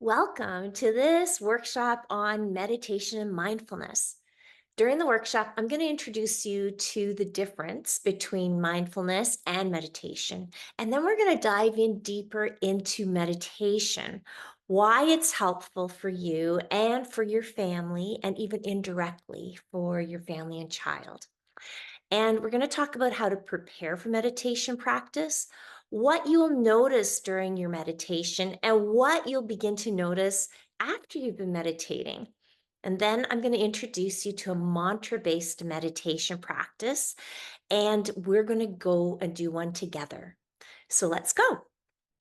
Welcome to this workshop on meditation and mindfulness. During the workshop, I'm going to introduce you to the difference between mindfulness and meditation. And then we're going to dive in deeper into meditation, why it's helpful for you and for your family, and even indirectly for your family and child. And we're going to talk about how to prepare for meditation practice, what you'll notice during your meditation, and what you'll begin to notice after you've been meditating. And then I'm going to introduce you to a mantra based meditation practice, and we're going to go and do one together. So let's go.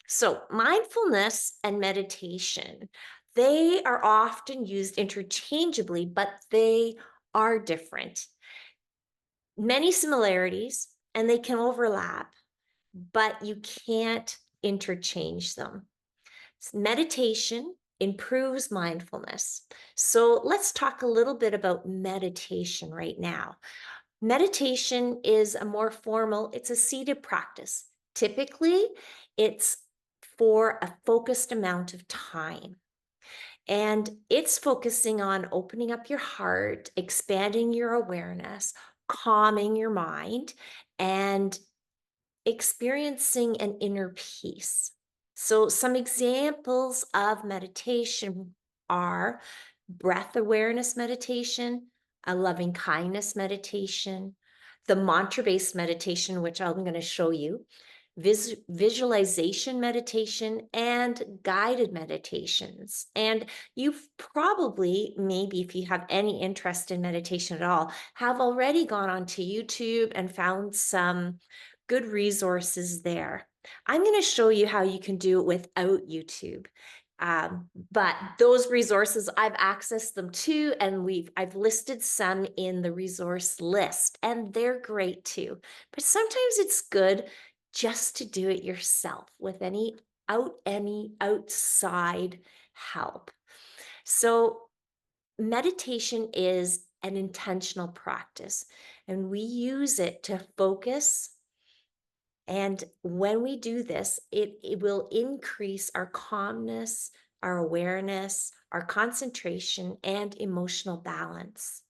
So, mindfulness and meditation, they are often used interchangeably, but they are different. Many similarities, and they can overlap, but you can't interchange them. Meditation improves mindfulness. So let's talk a little bit about meditation right now. Meditation is a more formal, it's a seated practice. Typically, it's for a focused amount of time. And it's focusing on opening up your heart, expanding your awareness, calming your mind, and experiencing an inner peace. So, some examples of meditation are breath awareness meditation, a loving kindness meditation, the mantra based meditation, which I'm going to show you, visualization meditation, and guided meditations. And you've probably, maybe if you have any interest in meditation at all, have already gone onto YouTube and found some good resources there. I'm going to show you how you can do it without YouTube. But those resources, I've accessed them too, and I've listed some in the resource list, and they're great too. But sometimes it's good just to do it yourself with any outside help. So meditation is an intentional practice, and we use it to focus. And when we do this, it will increase our calmness, our awareness, our concentration, and emotional balance.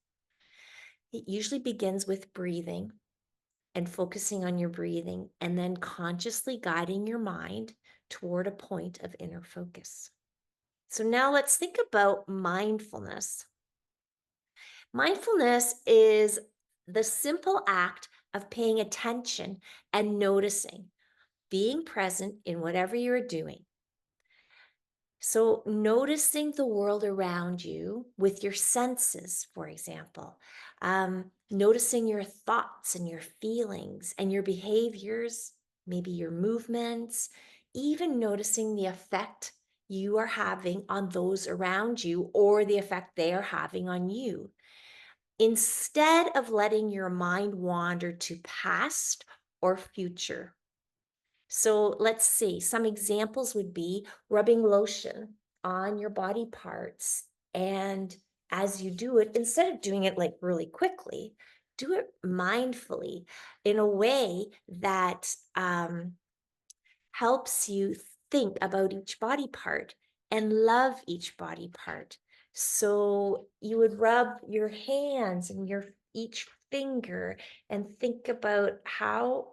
It usually begins with breathing and focusing on your breathing, and then consciously guiding your mind toward a point of inner focus. So now let's think about mindfulness. Mindfulness is the simple act of paying attention and noticing, being present in whatever you're doing. So, noticing the world around you with your senses, for example, noticing your thoughts and your feelings and your behaviors, maybe your movements, even noticing the effect you are having on those around you or the effect they are having on you. Instead of letting your mind wander to past or future. So let's see, some examples would be rubbing lotion on your body parts. And as you do it, instead of doing it like really quickly, do it mindfully in a way that helps you think about each body part and love each body part. So you would rub your hands and your each finger and think about how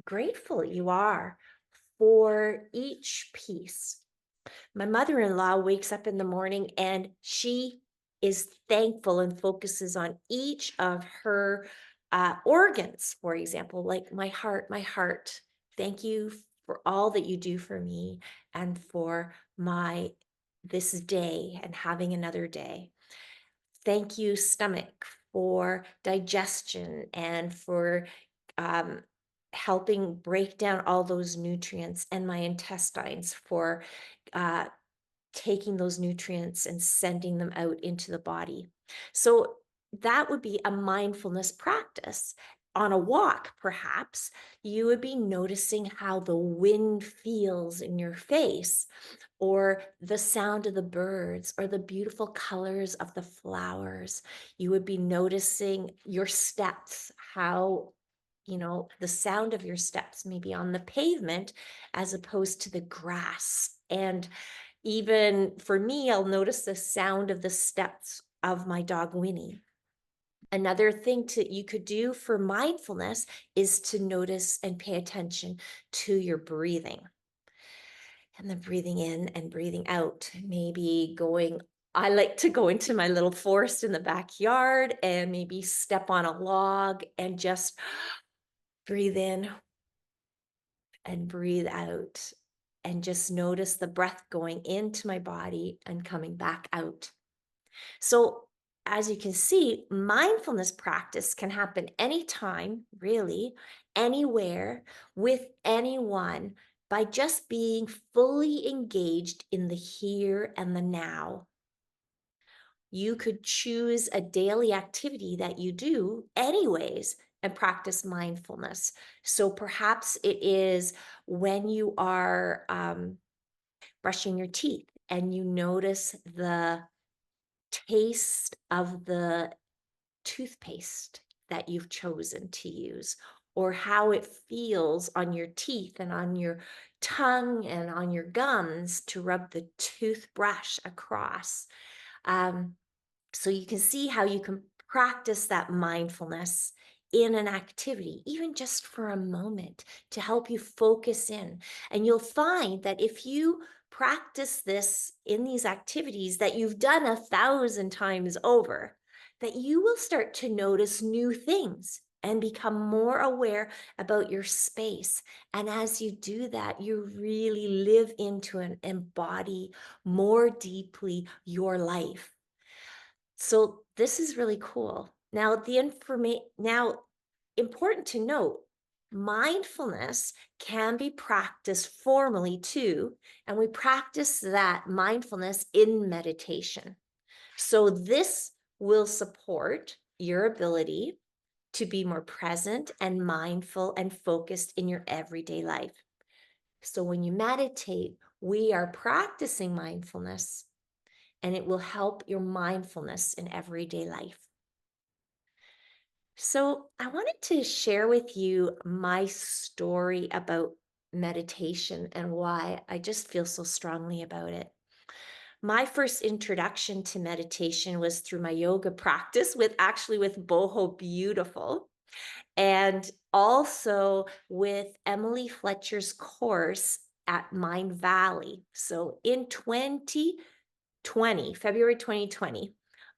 grateful you are for each piece. My mother in law wakes up in the morning and she is thankful and focuses on each of her organs, for example, like my heart, my heart. Thank you for all that you do for me and for my this day and having another day. Thank you, stomach, for digestion and for um, helping break down all those nutrients, and my intestines for uh, taking those nutrients and sending them out into the body. So that would be a mindfulness practice. On a walk, perhaps, you would be noticing how the wind feels in your face, or the sound of the birds, or the beautiful colors of the flowers. You would be noticing your steps, how, the sound of your steps maybe on the pavement as opposed to the grass. And Even for me, I'll notice the sound of the steps of my dog Winnie. Another thing to you could do for mindfulness is to notice and pay attention to your breathing. And then breathing in and breathing out. Maybe going I like to go into my little forest in the backyard and maybe step on a log and just breathe in and breathe out and just notice the breath going into my body and coming back out. So, as you can see, mindfulness practice can happen anytime, really, anywhere, with anyone by just being fully engaged in the here and the now. You could choose a daily activity that you do, anyways, and practice mindfulness. So perhaps it is when you are brushing your teeth and you notice the taste of the toothpaste that you've chosen to use, or how it feels on your teeth and on your tongue and on your gums to rub the toothbrush across. Um, so you can see how you can practice that mindfulness in an activity, even just for a moment, to help you focus in. And you'll find that if you practice this in these activities that you've done 1,000 times over, that you will start to notice new things and become more aware about your space. And as you do that, you really live into and embody more deeply your life. So this is really cool. Now important to note, mindfulness can be practiced formally too, and we practice that mindfulness in meditation. So this will support your ability to be more present and mindful and focused in your everyday life. So when you meditate, we are practicing mindfulness and it will help your mindfulness in everyday life. So, I wanted to share with you my story about meditation and why I just feel so strongly about it. My first introduction to meditation was through my yoga practice with Boho Beautiful, and also with Emily Fletcher's course at Mind Valley. So in February 2020,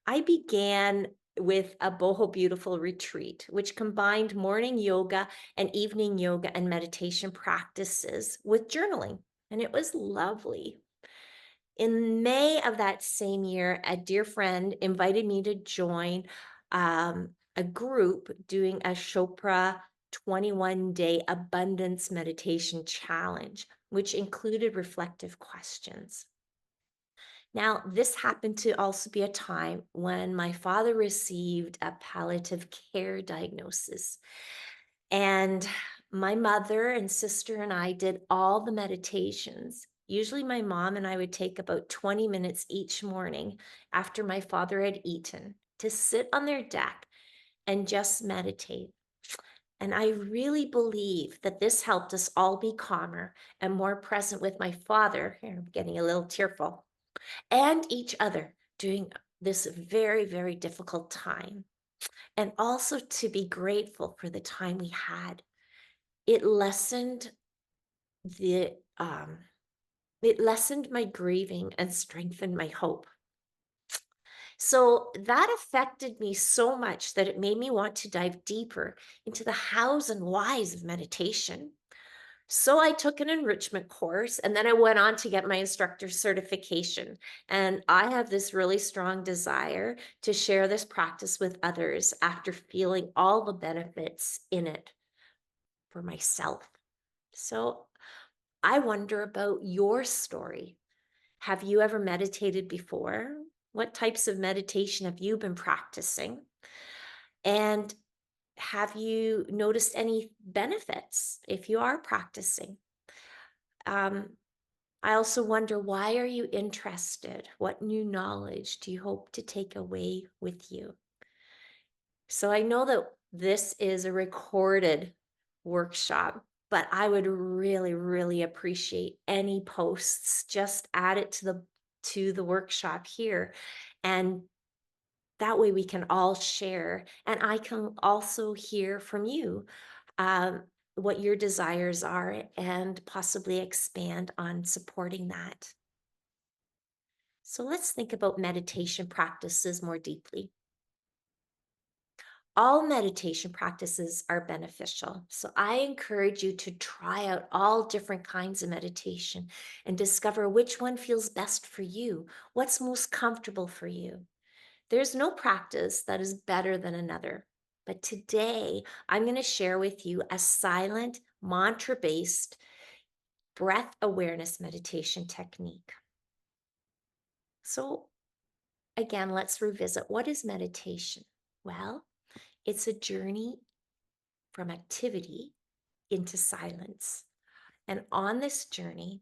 I began with a Boho Beautiful retreat, which combined morning yoga and evening yoga and meditation practices with journaling. And it was lovely. In May of that same year, a dear friend invited me to join a group doing a Chopra 21-day abundance meditation challenge, which included reflective questions. Now, this happened to also be a time when my father received a palliative care diagnosis. And my mother and sister and I did all the meditations. Usually, my mom and I would take about 20 minutes each morning after my father had eaten to sit on their deck and just meditate. And I really believe that this helped us all be calmer and more present with my father. Here, I'm getting a little tearful, and each other during this very, very difficult time. And also to be grateful for the time we had. It lessened the it lessened my grieving and strengthened my hope. So that affected me so much that it made me want to dive deeper into the hows and whys of meditation. So I took an enrichment course and then I went on to get my instructor certification. And I have this really strong desire to share this practice with others after feeling all the benefits in it for myself. So I wonder about your story. Have you ever meditated before? What types of meditation have you been practicing? And have you noticed any benefits if you are practicing? Um, I also wonder, why are you interested? What new knowledge do you hope to take away with you? So I know that this is a recorded workshop. but I would really, really appreciate any posts. Just add it to the workshop here, and that way we can all share, and I can also hear from you um, what your desires are and possibly expand on supporting that. So let's think about meditation practices more deeply. All meditation practices are beneficial. So I encourage you to try out all different kinds of meditation and discover which one feels best for you, what's most comfortable for you. There's no practice that is better than another. But today, I'm going to share with you a silent, mantra based breath awareness meditation technique. So, again, let's revisit what is meditation? Well, it's a journey from activity into silence. And on this journey,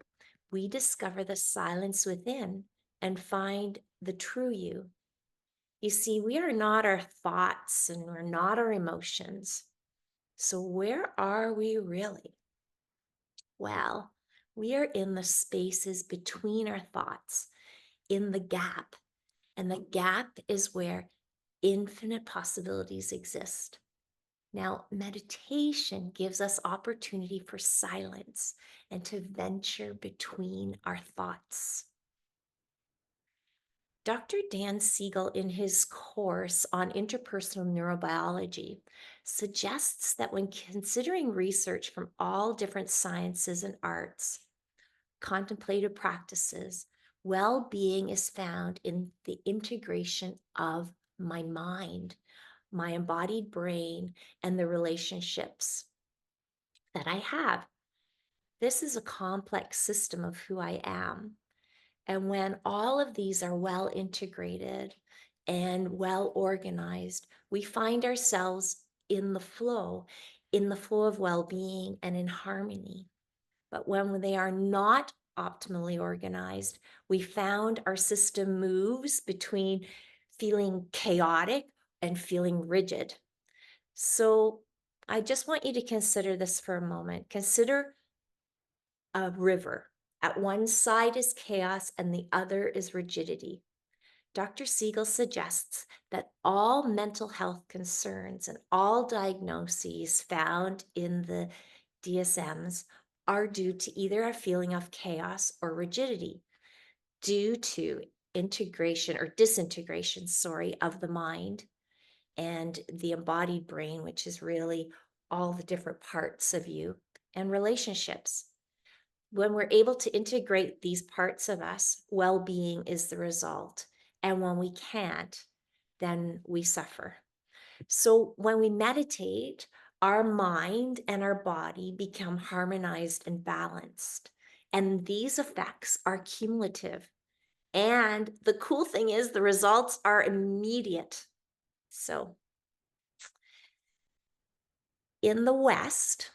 we discover the silence within and find the true you. You see, we are not our thoughts and we're not our emotions. So, where are we really? Well, we are in the spaces between our thoughts, in the gap. And the gap is where infinite possibilities exist. Now, meditation gives us opportunity for silence and to venture between our thoughts. Dr. Dan Siegel, in his course on interpersonal neurobiology, suggests that when considering research from all different sciences and arts, contemplative practices, well being is found in the integration of my mind, my embodied brain, and the relationships that I have. This is a complex system of who I am. And when all of these are well integrated and well organized, we find ourselves in the flow of well being and in harmony. But when they are not optimally organized, we found our system moves between feeling chaotic and feeling rigid. So I just want you to consider this for a moment. Consider a river. At one side is chaos and the other is rigidity. Dr. Siegel suggests that all mental health concerns and all diagnoses found in the DSMs are due to either a feeling of chaos or rigidity, due to integration or disintegration, of the mind and the embodied brain, which is really all the different parts of you, and relationships. When we're able to integrate these parts of us, well being is the result. And when we can't, then we suffer. So when we meditate, our mind and our body become harmonized and balanced. And these effects are cumulative. And the cool thing is, the results are immediate. So in the West,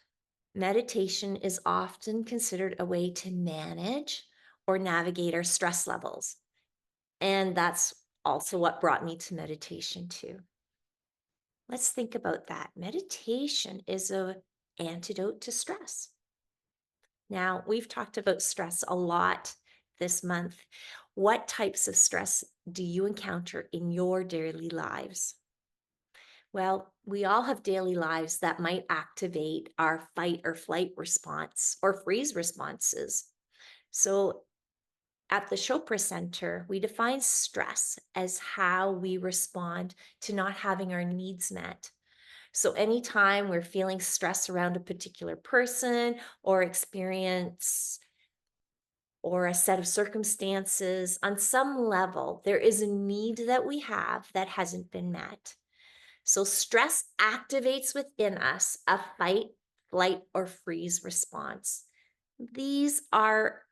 meditation is often considered a way to manage or navigate our stress levels. And that's also what brought me to meditation too. Let's think about that. Meditation is an antidote to stress. Now, we've talked about stress a lot this month. What types of stress do you encounter in your daily lives? Well, we all have daily lives that might activate our fight or flight response or freeze responses. So, at the Chopra Center, we define stress as how we respond to not having our needs met. So, anytime we're feeling stress around a particular person or experience or a set of circumstances, on some level, there is a need that we have that hasn't been met. So, stress activates within us a fight, flight, or freeze response. These are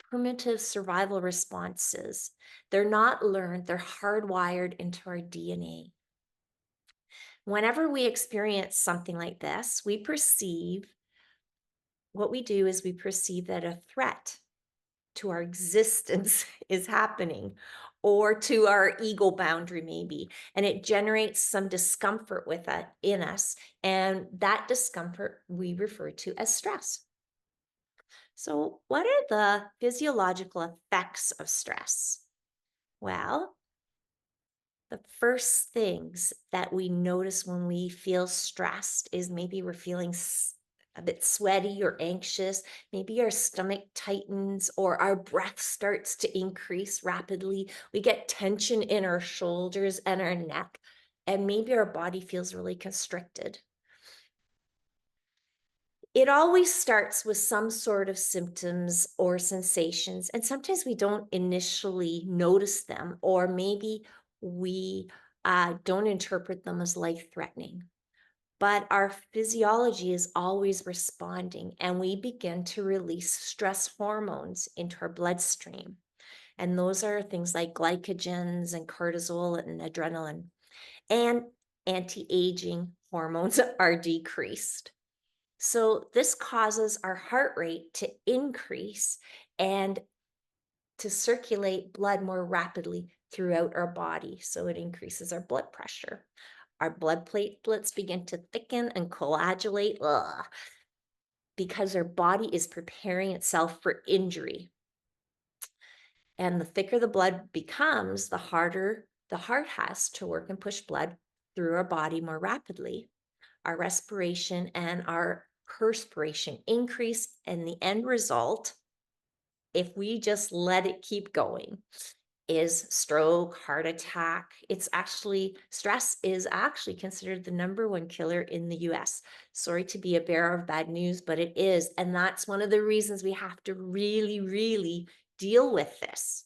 primitive survival responses. They're not learned, they're hardwired into our DNA. Whenever we experience something like this, what we do is we perceive that a threat to our existence is happening, or to our ego boundary maybe, and it generates some discomfort with it in us, and that discomfort we refer to as stress. So, what are the physiological effects of stress? Well, the first things that we notice when we feel stressed is maybe we're feeling a bit sweaty or anxious. Maybe our stomach tightens or our breath starts to increase rapidly. We get tension in our shoulders and our neck, and maybe our body feels really constricted. It always starts with some sort of symptoms or sensations, and sometimes we don't initially notice them, or maybe we don't interpret them as life threatening. But our physiology is always responding, and we begin to release stress hormones into our bloodstream. And those are things like glycogens and cortisol and adrenaline. And anti aging hormones are decreased. So, this causes our heart rate to increase and to circulate blood more rapidly throughout our body. So, it increases our blood pressure. Our blood platelets begin to thicken and coagulate because our body is preparing itself for injury. And the thicker the blood becomes, the harder the heart has to work and push blood through our body more rapidly. Our respiration and our perspiration increase, and the end result, if we just let it keep going, is stroke, heart attack. Stress is actually considered the number one killer in the US. Sorry to be a bearer of bad news, but it is. And that's one of the reasons we have to really, really deal with this.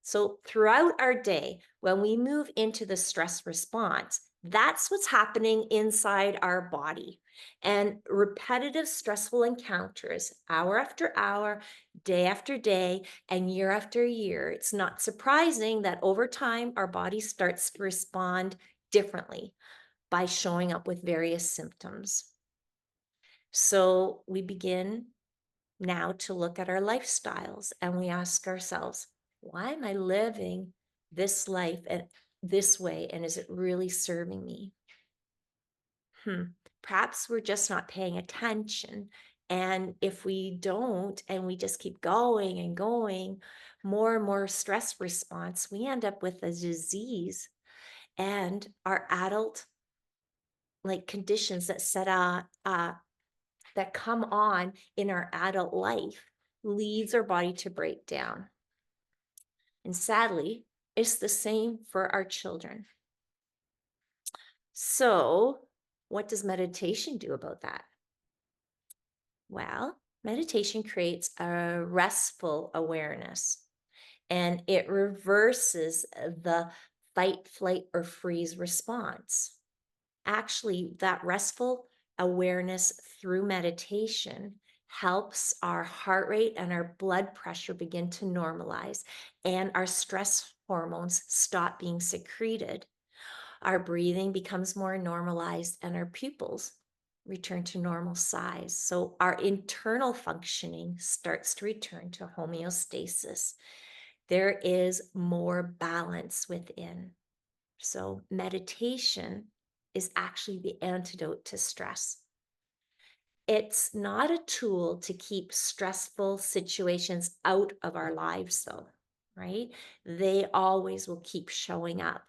So, throughout our day, when we move into the stress response, that's what's happening inside our body. And repetitive stressful encounters, hour after hour, day after day, and year after year, it's not surprising that over time our body starts to respond differently by showing up with various symptoms. So, we begin now to look at our lifestyles and we ask ourselves, why am I living this life and this way? And is it really serving me? Hmm. Perhaps we're just not paying attention. And if we don't, and we just keep going and going, more and more stress response, we end up with a disease. And our adult like conditions that come on in our adult life leads our body to break down. And sadly, it's the same for our children. So, what does meditation do about that? Well, meditation creates a restful awareness and it reverses the fight, flight, or freeze response. Actually, that restful awareness through meditation helps our heart rate and our blood pressure begin to normalize, and our stress hormones stop being secreted. Our breathing becomes more normalized, and our pupils return to normal size. So, our internal functioning starts to return to homeostasis. There is more balance within. So, meditation is actually the antidote to stress. It's not a tool to keep stressful situations out of our lives, though, right? They always will keep showing up,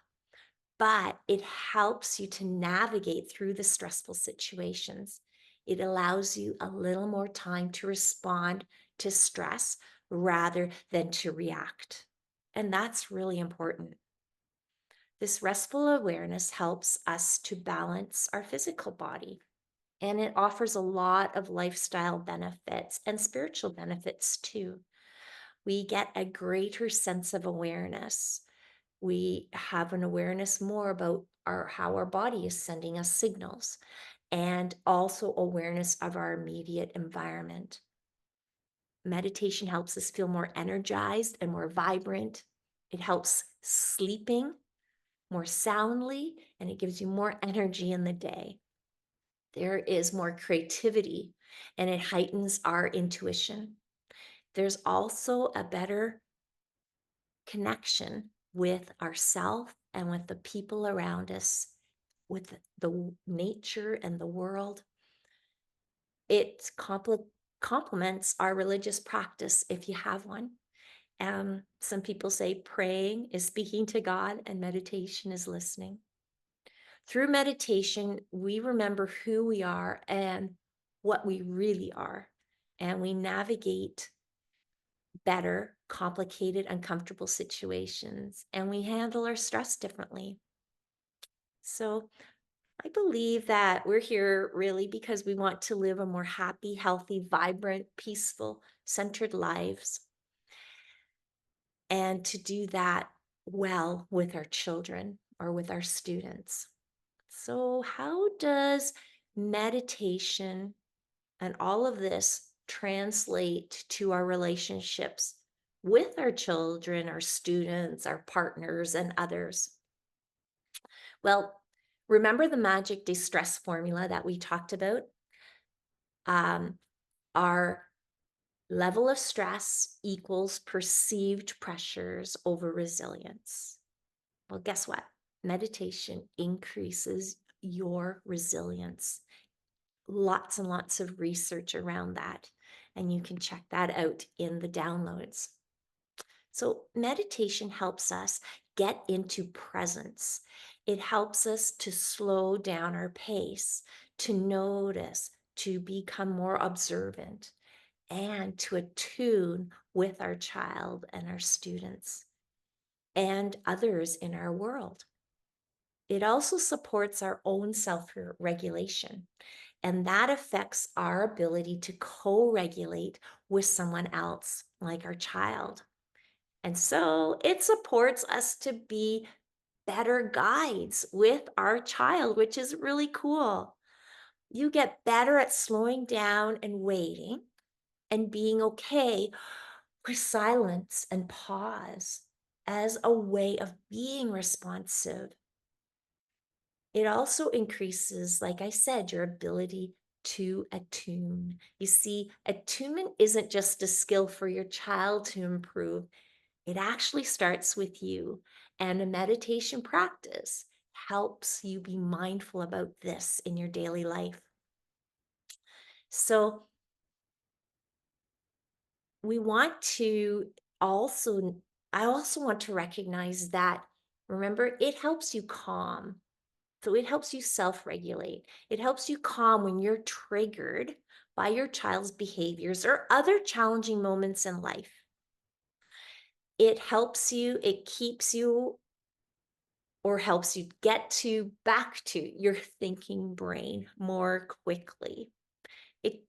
but it helps you to navigate through the stressful situations. It allows you a little more time to respond to stress rather than to react. And that's really important. This restful awareness helps us to balance our physical body, and it offers a lot of lifestyle benefits and spiritual benefits too. We get a greater sense of awareness. We have an awareness more about how our body is sending us signals, and also awareness of our immediate environment. Meditation helps us feel more energized and more vibrant. It helps sleeping more soundly, and it gives you more energy in the day. There is more creativity and it heightens our intuition. There's also a better connection with ourself and with the people around us, with the nature and the world. It complements our religious practice if you have one. Some people say praying is speaking to God and meditation is listening. Through meditation, we remember who we are and what we really are, and we navigate better complicated, uncomfortable situations, and we handle our stress differently. So, I believe that we're here really because we want to live a more happy, healthy, vibrant, peaceful, centered lives, and to do that well with our children or with our students. So, how does meditation and all of this translate to our relationships with our children, our students, our partners, and others? Well, remember the magic distress formula that we talked about? Um, our level of stress equals perceived pressures over resilience. Well, guess what? Meditation increases your resilience. Lots and lots of research around that, and you can check that out in the downloads. So, meditation helps us get into presence. It helps us to slow down our pace, to notice, to become more observant, and to attune with our child and our students and others in our world. It also supports our own self regulation, and that affects our ability to co regulate with someone else, like our child. And so it supports us to be better guides with our child, which is really cool. You get better at slowing down and waiting and being okay with silence and pause as a way of being responsive. It also increases, like I said, your ability to attune. You see, attunement isn't just a skill for your child to improve, it actually starts with you. And a meditation practice helps you be mindful about this in your daily life. So, we want to also, I also want to recognize that, remember, it helps you calm. So it helps you self regulate. It helps you calm when you're triggered by your child's behaviors or other challenging moments in life. It helps you, it keeps you or helps you get to back to your thinking brain more quickly. It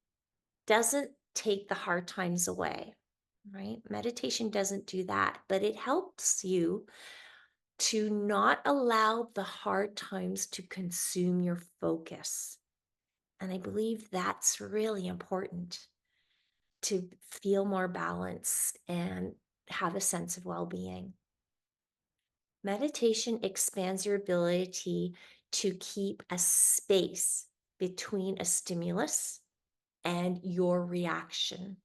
doesn't take the hard times away, right? Meditation doesn't do that, but it helps you to not allow the hard times to consume your focus. And I believe that's really important to feel more balanced and have a sense of well being. Meditation expands your ability to keep a space between a stimulus and your reaction.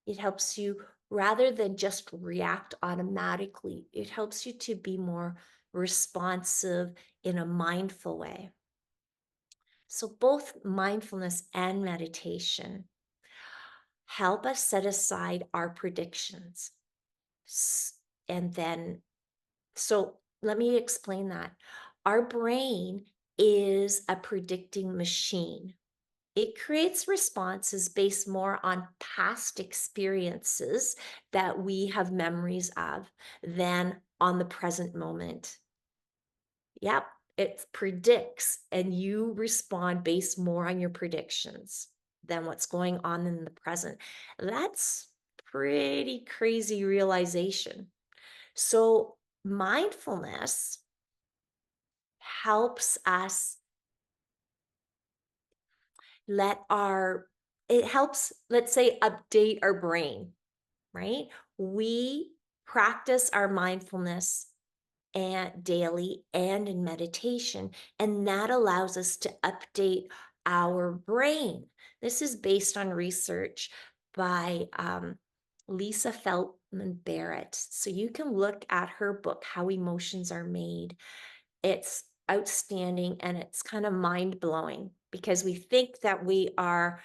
It helps you, rather than just react automatically, it helps you to be more responsive in a mindful way. So, both mindfulness and meditation help us set aside our predictions. S- And then, so let me explain that. Our brain is a predicting machine. It creates responses based more on past experiences that we have memories of than on the present moment. Yep, it predicts, and you respond based more on your predictions than what's going on in the present. That's pretty crazy realization. So, mindfulness helps us let our, it helps, let's say, update our brain, right? We practice our mindfulness and daily and in meditation. And that allows us to update our brain. This is based on research by Lisa and Barrett. So you can look at her book, How Emotions Are Made. It's outstanding and it's kind of mind blowing because we think that we are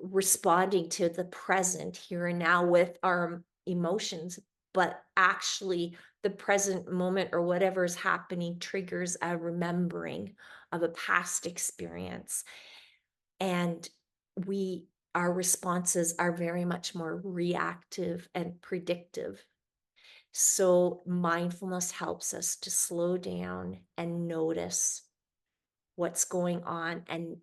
responding to the present here and now with our emotions, but actually, the present moment or whatever is happening triggers a remembering of a past experience. And we, our responses are very much more reactive and predictive. So, mindfulness helps us to slow down and notice what's going on and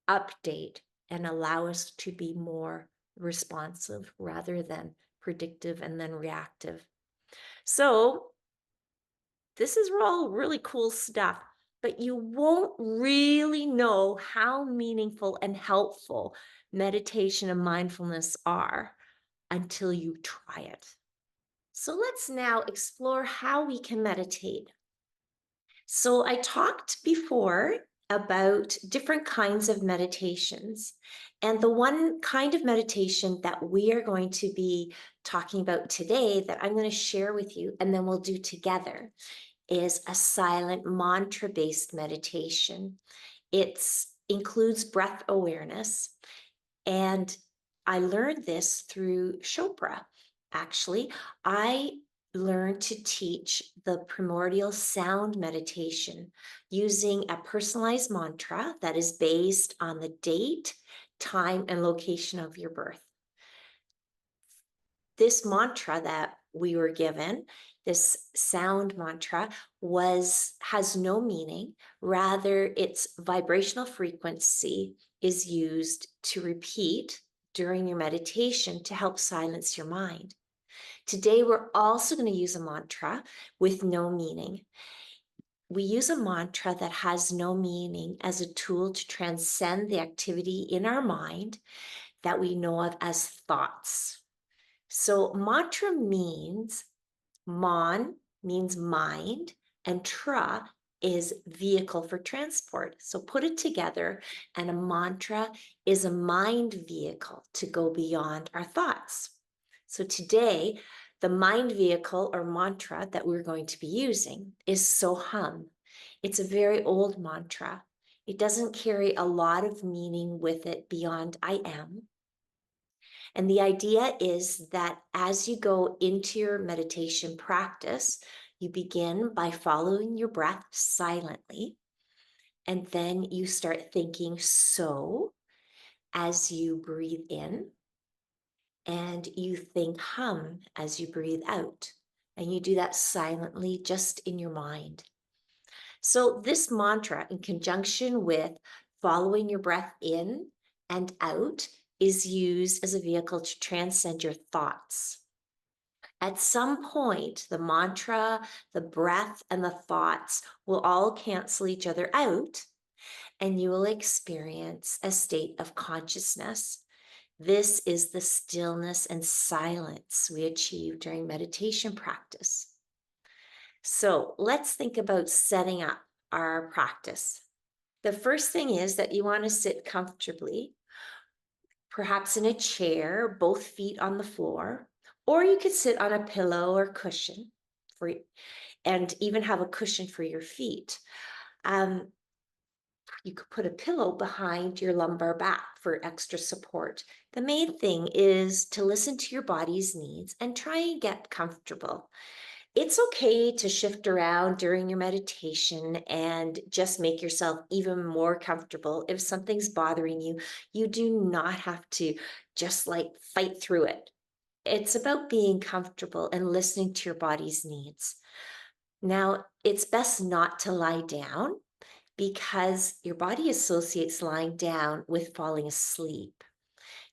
update and allow us to be more responsive rather than predictive and then reactive. So, this is all really cool stuff, but you won't really know how meaningful and helpful meditation and mindfulness are until you try it. So let's now explore how we can meditate. So I talked before about different kinds of meditations. And the one kind of meditation that we are going to be talking about today that I'm going to share with you and then we'll do together is a silent mantra based meditation. It includes breath awareness. And I learned this through Chopra. Actually, I learned to teach the primordial sound meditation using a personalized mantra that is based on the date, time, and location of your birth. This mantra that we were given, this sound mantra, has no meaning. Rather, its vibrational frequency is used to repeat during your meditation to help silence your mind. Today, we're also going to use a mantra with no meaning. We use a mantra that has no meaning as a tool to transcend the activity in our mind that we know of as thoughts. So mantra means man means mind and tra is vehicle for transport. So put it together and a mantra is a mind vehicle to go beyond our thoughts. So today, the mind vehicle or mantra that we're going to be using is Soham. It's a very old mantra. It doesn't carry a lot of meaning with it beyond I am. And the idea is that as you go into your meditation practice, you begin by following your breath silently. And then you start thinking so as you breathe in. And you think hum as you breathe out. And you do that silently just in your mind. So, this mantra, in conjunction with following your breath in and out, is used as a vehicle to transcend your thoughts. At some point, the mantra, the breath, and the thoughts will all cancel each other out, and you will experience a state of consciousness. This is the stillness and silence we achieve during meditation practice. So let's think about setting up our practice. The first thing is that you want to sit comfortably, perhaps in a chair, both feet on the floor, or you could sit on a pillow or cushion for, and even have a cushion for your feet. Um, you could put a pillow behind your lumbar back for extra support. The main thing is to listen to your body's needs and try and get comfortable. It's okay to shift around during your meditation and just make yourself even more comfortable. If something's bothering you, you do not have to just like fight through it. It's about being comfortable and listening to your body's needs. Now, it's best not to lie down because your body associates lying down with falling asleep.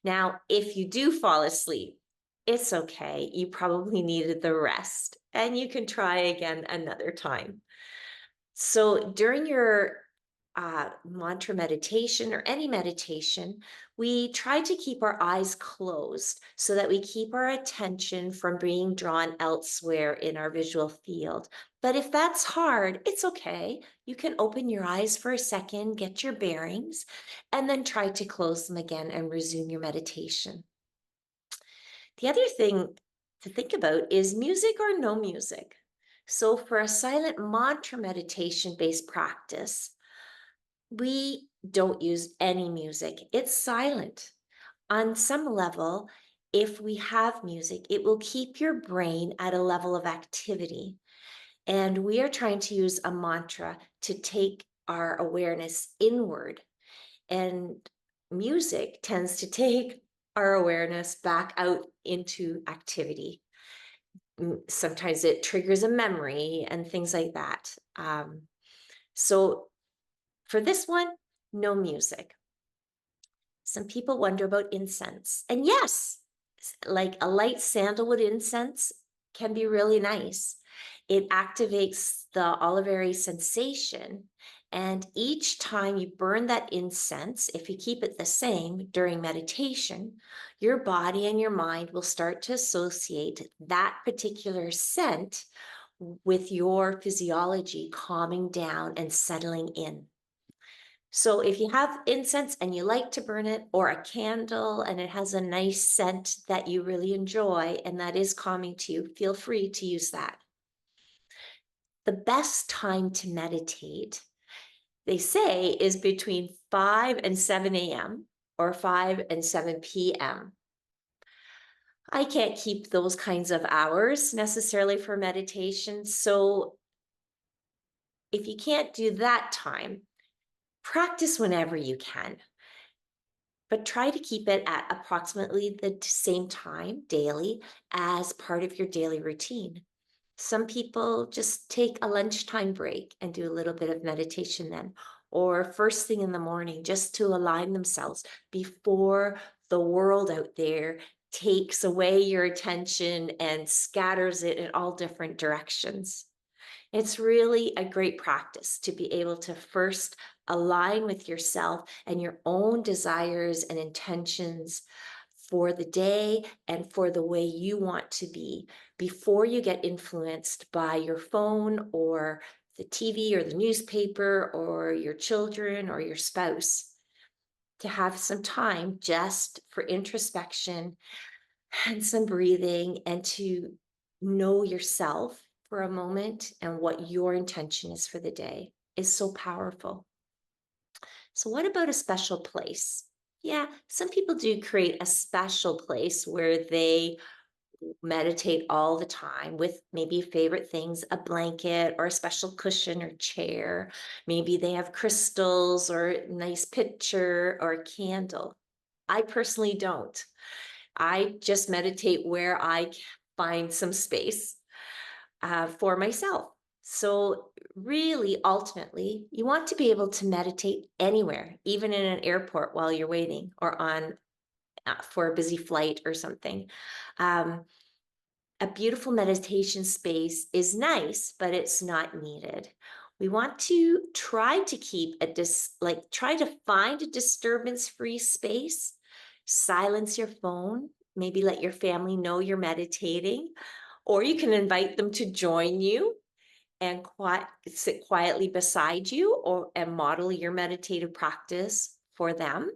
Now, if you do fall asleep, it's okay. You probably needed the rest and you can try again another time. So during your mantra meditation or any meditation, we try to keep our eyes closed so that we keep our attention from being drawn elsewhere in our visual field. But if that's hard, it's okay. You can open your eyes for a second, get your bearings, and then try to close them again and resume your meditation. The other thing to think about is music or no music. So, for a silent mantra meditation based practice, we don't use any music, it's silent. On some level, if we have music, it will keep your brain at a level of activity. And we are trying to use a mantra to take our awareness inward. And music tends to take our awareness back out into activity. Sometimes it triggers a memory and things like that. So for this one, no music. Some people wonder about incense. And yes, like a light sandalwood incense can be really nice. It activates the olivary sensation. And each time you burn that incense, if you keep it the same during meditation, your body and your mind will start to associate that particular scent with your physiology calming down and settling in. So if you have incense and you like to burn it, or a candle and it has a nice scent that you really enjoy and that is calming to you, feel free to use that. The best time to meditate, they say, is between 5 and 7 a.m. or 5 and 7 p.m. I can't keep those kinds of hours necessarily for meditation. So if you can't do that time, practice whenever you can. But try to keep it at approximately the same time daily as part of your daily routine. Some people just take a lunchtime break and do a little bit of meditation then, or first thing in the morning, just to align themselves before the world out there takes away your attention and scatters it in all different directions. It's really a great practice to be able to first align with yourself and your own desires and intentions for the day and for the way you want to be before you get influenced by your phone or the TV or the newspaper or your children or your spouse. To have some time just for introspection and some breathing and to know yourself for a moment and what your intention is for the day is so powerful. So, what about a special place? Yeah, some people do create a special place where they meditate all the time with maybe favorite things, a blanket or a special cushion or chair. Maybe they have crystals or a nice picture or a candle. I personally don't. I just meditate where I find some space for myself. So, really, ultimately, you want to be able to meditate anywhere, even in an airport while you're waiting or on for a busy flight or something. Um, a beautiful meditation space is nice, but it's not needed. We want to try to keep try to find a disturbance-free space, silence your phone, maybe let your family know you're meditating, or you can invite them to join you and sit quietly beside you and model your meditative practice for them.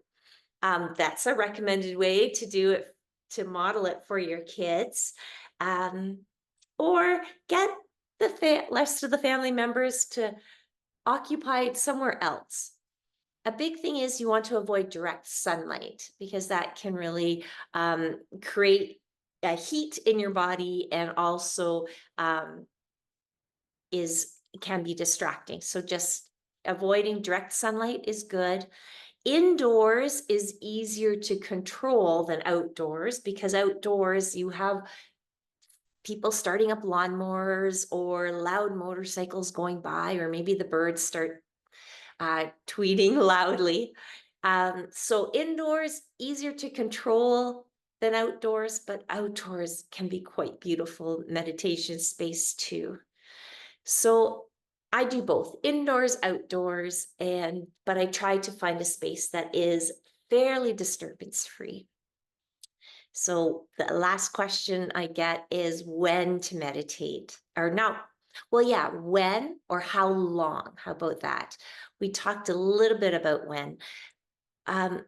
That's a recommended way to do it, to model it for your kids. Um, or get the rest of the family members to occupy it somewhere else. A big thing is you want to avoid direct sunlight because that can really create a heat in your body and also um, can be distracting. So just avoiding direct sunlight is good. Indoors is easier to control than outdoors because outdoors you have people starting up lawnmowers or loud motorcycles going by, or maybe the birds start tweeting loudly. So indoors, easier to control than outdoors, but outdoors can be quite beautiful meditation space too. So I do both indoors, outdoors, but I try to find a space that is fairly disturbance free. So the last question I get is when to meditate or no. Well, yeah, when or how long? How about that? We talked a little bit about when. Um,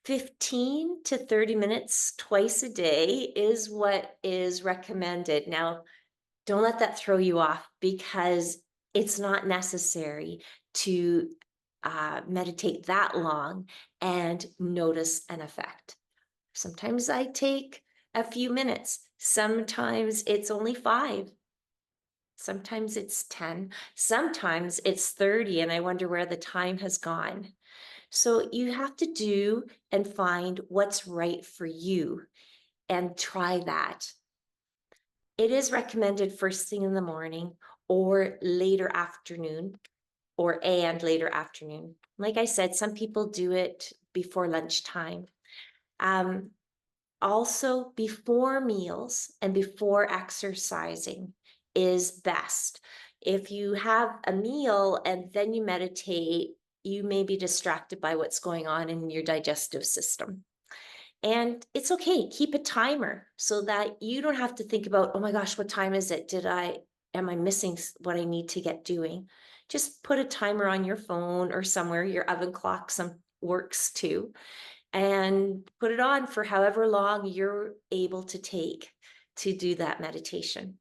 15 to 30 minutes twice a day is what is recommended. Now, don't let that throw you off because it's not necessary to meditate that long and notice an effect. Sometimes I take a few minutes, sometimes it's only 5, sometimes it's 10, sometimes it's 30, and I wonder where the time has gone. So you have to do and find what's right for you and try that. It is recommended first thing in the morning or later afternoon or and later afternoon. Like I said, some people do it before lunchtime. Um, Also, before meals and before exercising is best. If you have a meal and then you meditate, you may be distracted by what's going on in your digestive system. And it's okay, keep a timer so that you don't have to think about, oh my gosh, what time is it? Am I missing what I need to get doing? Just put a timer on your phone or somewhere, your oven clock some works too, and put it on for however long you're able to take to do that meditation.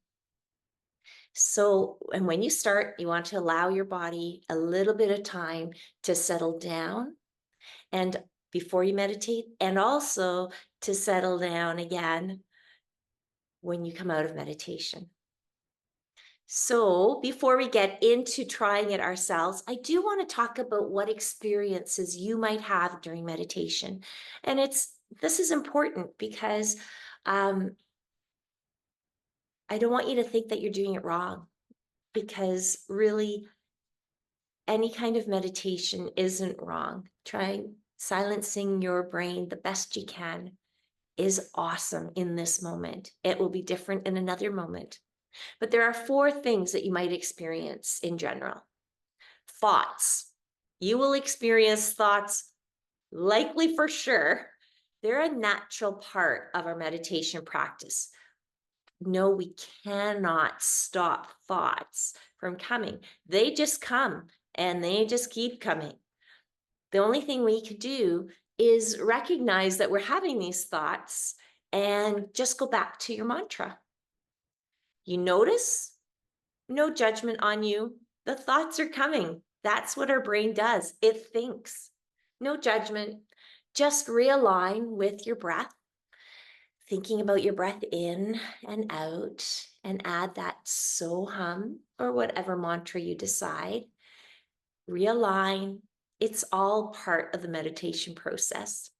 So, and when you start, you want to allow your body a little bit of time to settle down and before you meditate, and also to settle down again when you come out of meditation. So, before we get into trying it ourselves, I do want to talk about what experiences you might have during meditation. And this is important because um, I don't want you to think that you're doing it wrong, because really any kind of meditation isn't wrong. Trying silencing your brain the best you can is awesome in this moment. It will be different in another moment. But there are 4 things that you might experience in general. Thoughts. You will experience thoughts, likely for sure. They're a natural part of our meditation practice. No, we cannot stop thoughts from coming. They just come and they just keep coming. The only thing we could do is recognize that we're having these thoughts and just go back to your mantra. You notice, no judgment on you. The thoughts are coming. That's what our brain does. It thinks. No judgment. Just realign with your breath, thinking about your breath in and out, and add that so hum or whatever mantra you decide. Realign. It's all part of the meditation process.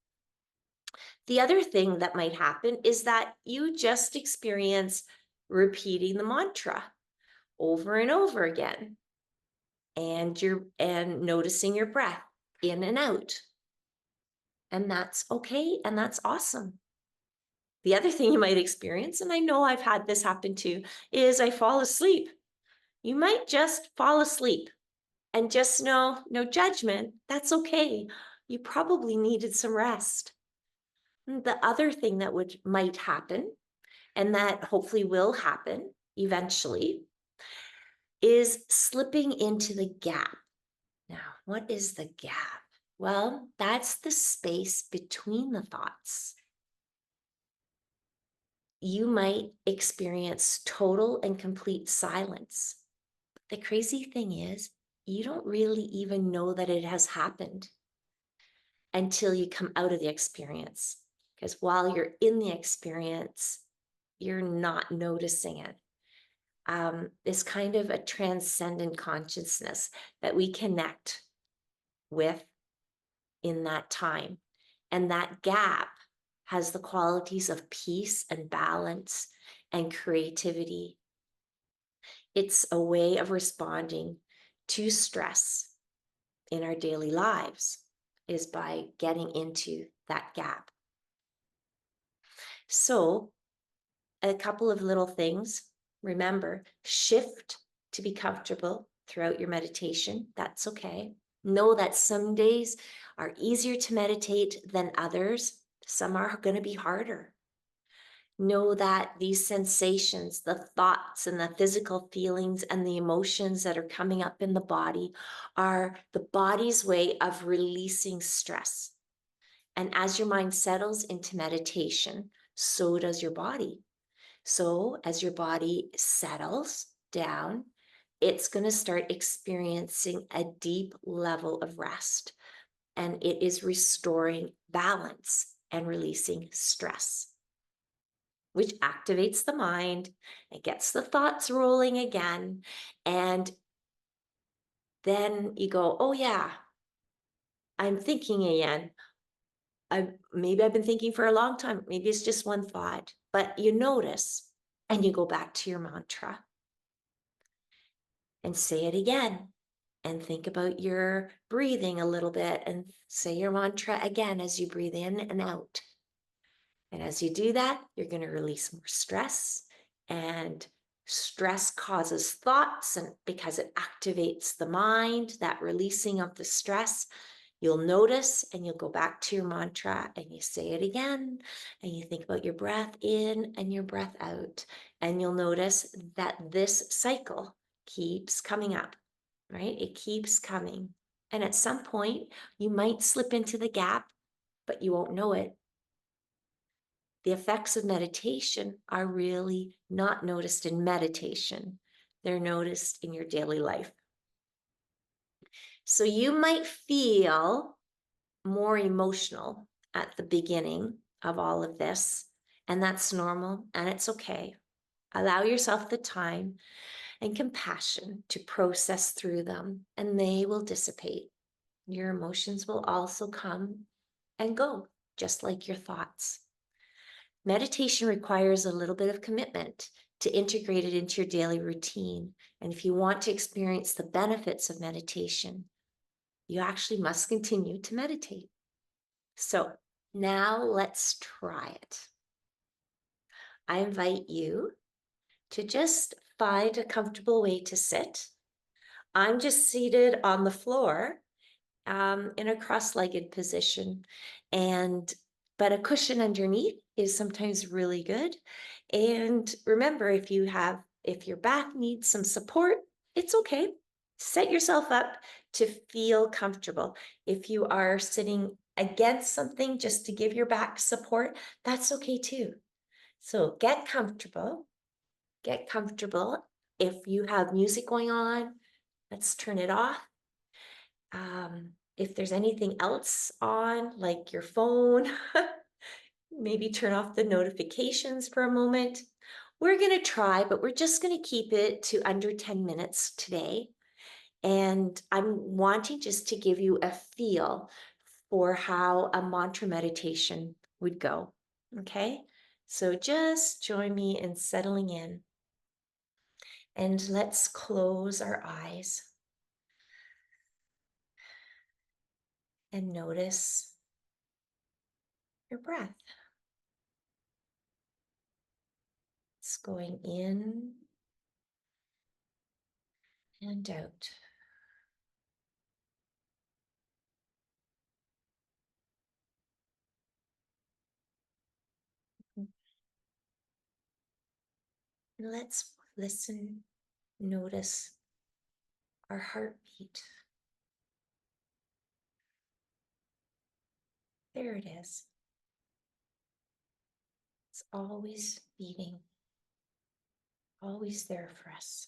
The other thing that might happen is that you just experience repeating the mantra over and over again, and noticing your breath in and out. And that's okay, and that's awesome. The other thing you might experience, and I know I've had this happen too, is I fall asleep. You might just fall asleep and just know, no judgment, that's okay. You probably needed some rest. The other thing that might happen, and that hopefully will happen eventually, is slipping into the gap. Now, what is the gap? Well, that's the space between the thoughts. You might experience total and complete silence. The crazy thing is, you don't really even know that it has happened until you come out of the experience. Because while you're in the experience, you're not noticing it. It's kind of a transcendent consciousness that we connect with in that time. And that gap has the qualities of peace and balance and creativity. It's a way of responding to stress in our daily lives, is by getting into that gap. So, a couple of little things. Remember, shift to be comfortable throughout your meditation. That's okay. Know that some days are easier to meditate than others. Some are going to be harder. Know that these sensations, the thoughts and the physical feelings and the emotions that are coming up in the body are the body's way of releasing stress. And as your mind settles into meditation, so does your body. So as your body settles down, it's going to start experiencing a deep level of rest, and it is restoring balance and releasing stress, which activates the mind. It gets the thoughts rolling again. And then you go, oh, yeah, I'm thinking again. Maybe I've been thinking for a long time. Maybe it's just one thought, but you notice and you go back to your mantra and say it again, and think about your breathing a little bit and say your mantra again as you breathe in and out. And as you do that, you're going to release more stress, and stress causes thoughts, and because it activates the mind, that releasing of the stress, you'll notice and you'll go back to your mantra and you say it again, and you think about your breath in and your breath out, and you'll notice that this cycle keeps coming up, right? It keeps coming. And at some point, you might slip into the gap, but you won't know it. The effects of meditation are really not noticed in meditation. They're noticed in your daily life. So you might feel more emotional at the beginning of all of this, and that's normal and it's okay. Allow yourself the time and compassion to process through them, and they will dissipate. Your emotions will also come and go, just like your thoughts. Meditation requires a little bit of commitment to integrate it into your daily routine. And if you want to experience the benefits of meditation, you actually must continue to meditate. So now let's try it. I invite you to just find a comfortable way to sit. I'm just seated on the floor in a cross-legged position, but a cushion underneath is sometimes really good. And remember, if your back needs some support, it's okay. Set yourself up to feel comfortable. If you are sitting against something just to give your back support, that's okay too. So get comfortable. Get comfortable. If you have music going on, let's turn it off. If there's anything else on, like your phone, maybe turn off the notifications for a moment. We're going to try, but we're just going to keep it to under 10 minutes today. And I'm wanting just to give you a feel for how a mantra meditation would go. Okay? So just join me in settling in. And let's close our eyes and notice your breath. It's going in and out. Let's listen, notice our heartbeat. There it is. It's always beating, always there for us.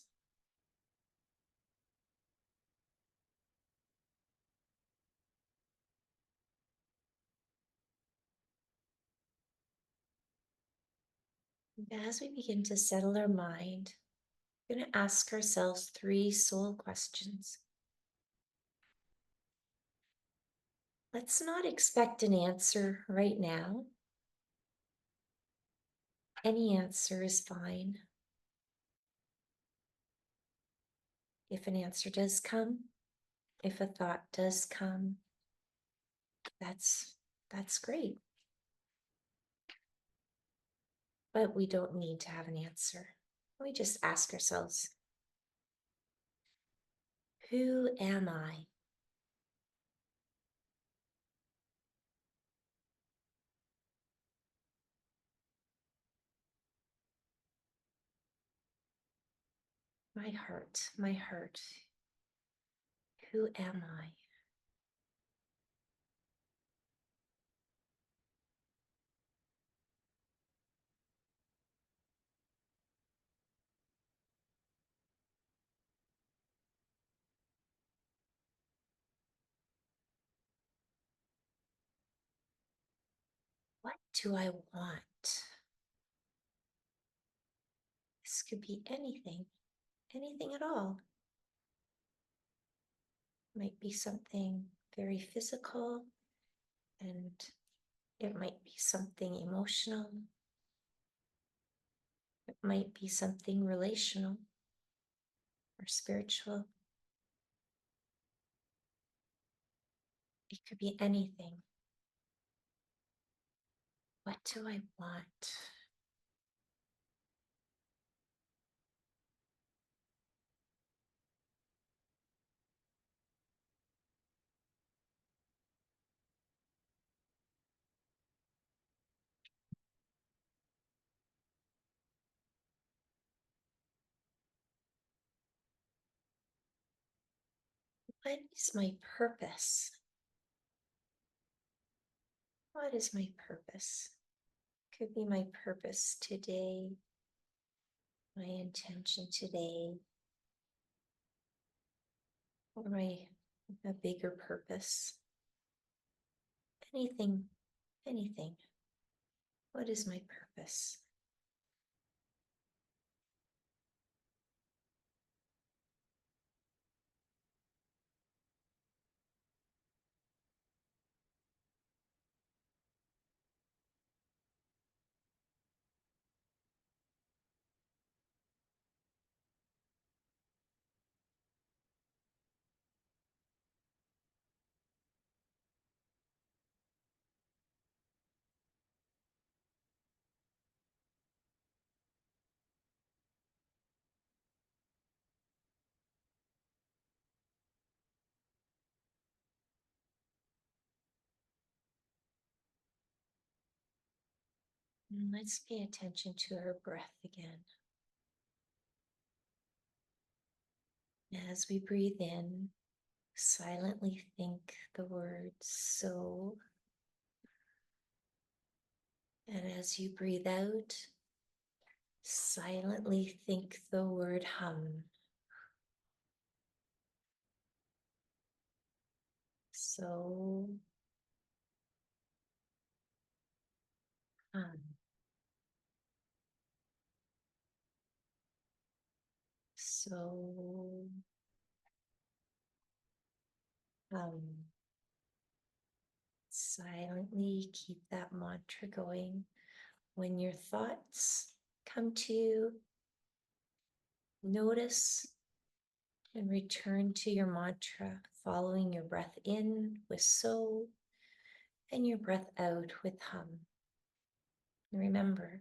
And as we begin to settle our mind, we're going to ask ourselves 3 soul questions. Let's not expect an answer right now. Any answer is fine. If an answer does come, if a thought does come, that's great. But we don't need to have an answer. We just ask ourselves, who am I? My heart, who am I? What do I want? This could be anything, anything at all. Might be something very physical, and it might be something emotional. It might be something relational or spiritual. It could be anything. What do I want? What is my purpose? What is my purpose? Could be my purpose today, my intention today, or a bigger purpose. Anything, anything. What is my purpose? And let's pay attention to our breath again. As we breathe in, silently think the word so. And as you breathe out, silently think the word hum. So, hum. So, hum. Silently keep that mantra going. When your thoughts come to you, notice and return to your mantra, following your breath in with so and your breath out with hum. And remember,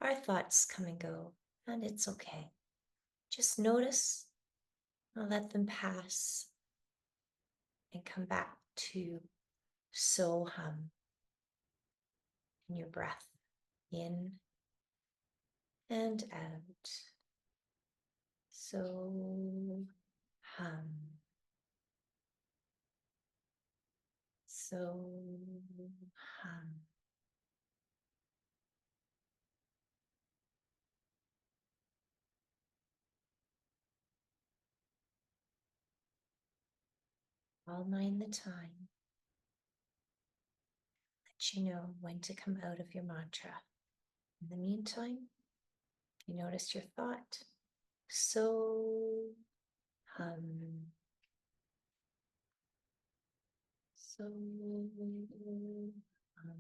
our thoughts come and go, and it's okay. Just notice and let them pass and come back to so hum in your breath in and out. So hum. So hum. I'll mind the time. Let you know when to come out of your mantra. In the meantime, you notice your thought. So hum. So hum.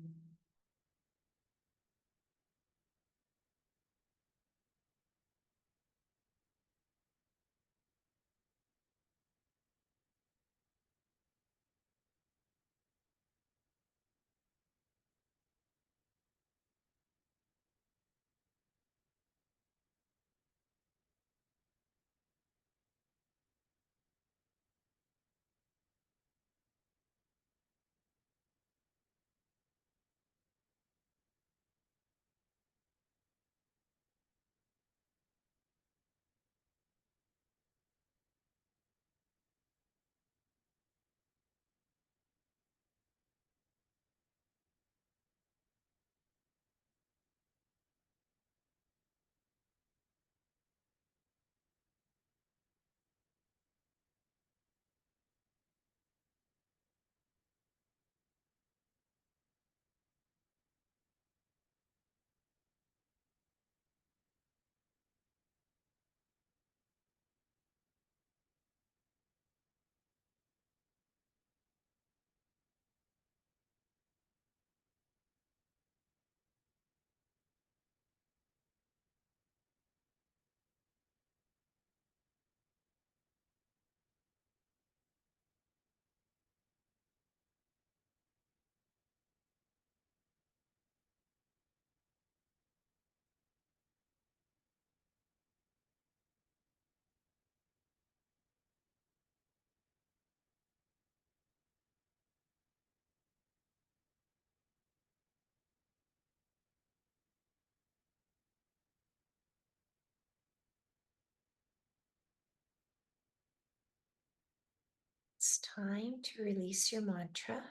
Time to release your mantra.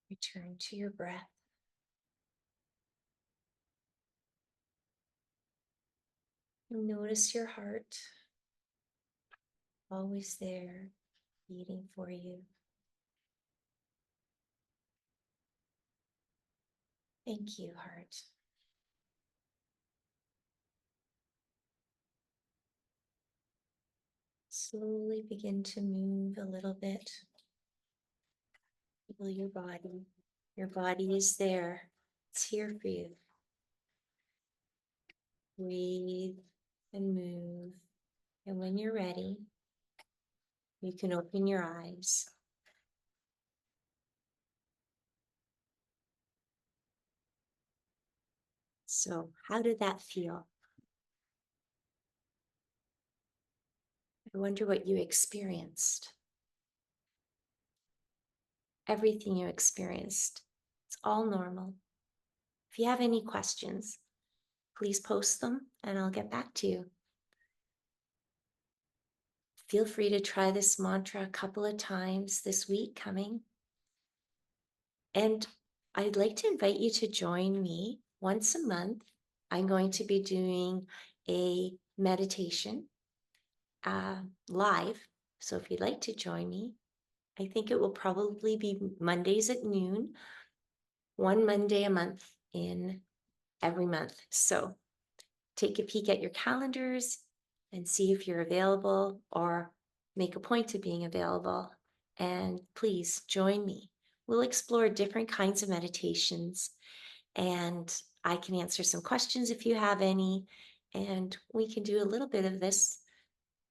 Return to your breath. Notice your heart, always there, beating for you. Thank you, heart. Slowly begin to move a little bit. Feel your body. Your body is there. It's here for you. Breathe and move. And when you're ready, you can open your eyes. So, how did that feel? I wonder what you experienced. Everything you experienced. It's all normal. If you have any questions, please post them and I'll get back to you. Feel free to try this mantra a couple of times this week coming. And I'd like to invite you to join me once a month. I'm going to be doing a meditation live. So if you'd like to join me, I think it will probably be Mondays at noon, one Monday a month in every month. So take a peek at your calendars and see if you're available or make a point of being available. And please join me. We'll explore different kinds of meditations and I can answer some questions if you have any. And we can do a little bit of this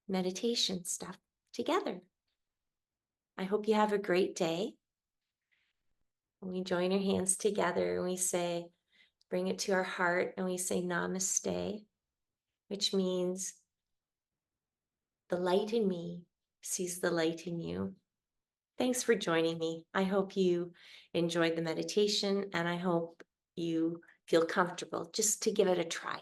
meditation stuff together. I hope you have a great day. We join our hands together and we say, bring it to our heart and we say namaste, which means the light in me sees the light in you. Thanks for joining me. I hope you enjoyed the meditation and I hope you feel comfortable just to give it a try.